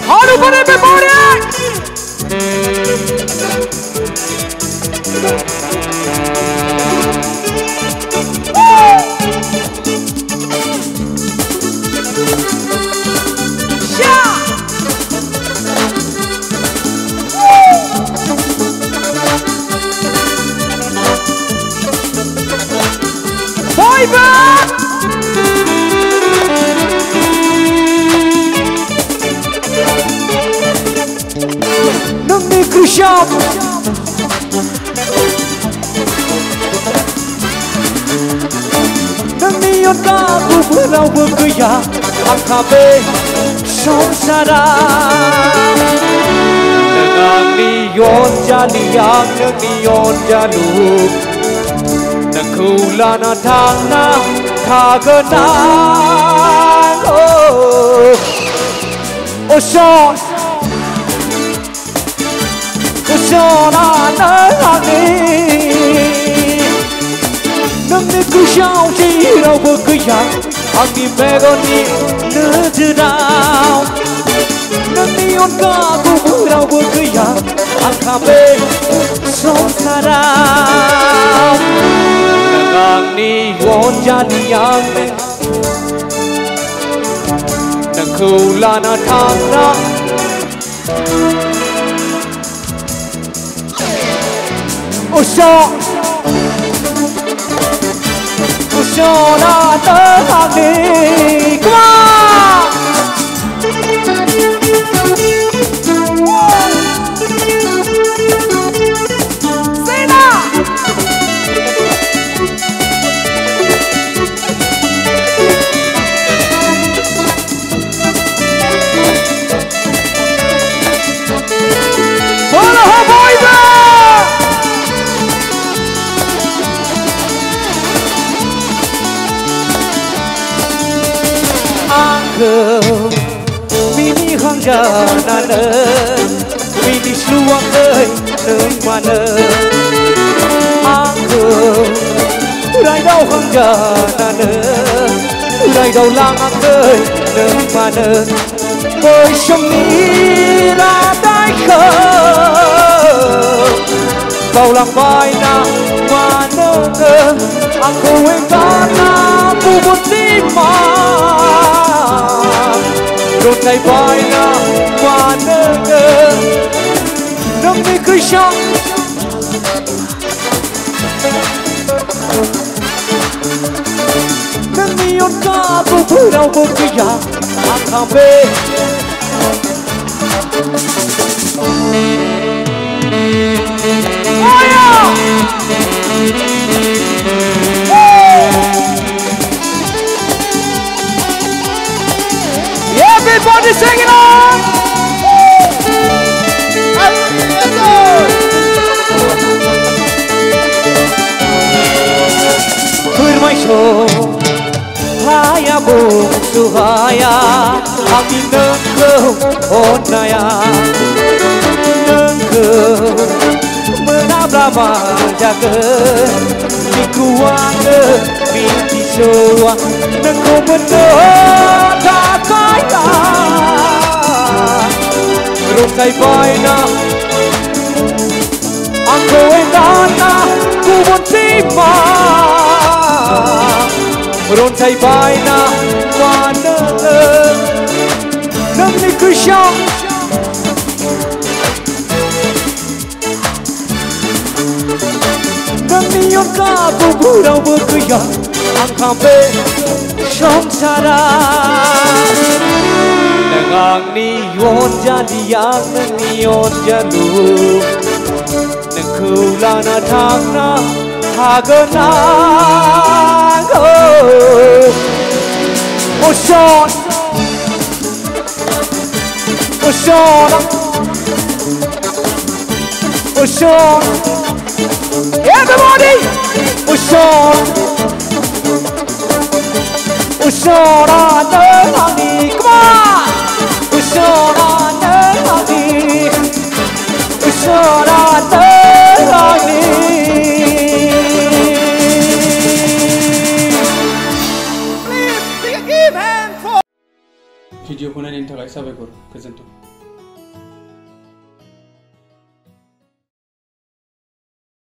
Haru pada memoria. Nami Krisham Nami Yonka Buburau Bukuya Akabe Somsara Nami Yonjaliam Nami Yonjalu Nakulana Tangna Kagana Oh Sean Sona nani Nami kushao chiro bukuya Angi megoni nujrao Nami onka buburao bukuya Akabe somsarao Nangani yonjaliyang Nakulana tangna Ushona Tahani, come on! Say that! Follow her boys! Mini hangja nana, mini sluang ơi nơi mana. Aku rai đâu hangja nana, rai đâu lang ơi nơi mana. Bởi trong ní là đại khờ, bao lang vai na mana ngơ. Aku engkau na bubut lima. Đôi tay vai na mana ngơ Nami Krishna Nami Yonka Buburau Bukuya Akabe Everybody singing on! Firmai show, haya bung suhaya, ami nengko onaya, nengko menabla jaga, dikuang binti showa, nengko benar tak kaya. Rokai baina, aku endana kubun tima. Rokai baina, mana Nami Krishna. Nami Yonka Buburau Bukuya Akabe somsara. Nang ni yon jaliyang ni yon jalu Nangkulana tangna hagana Oshon Oshon Oshon Everybody Oshon Oshon Anani come on Ushona Nani Ushona Nani भिडिअखौ नायनायनि थाखाय साबायखर गोजोन्थों।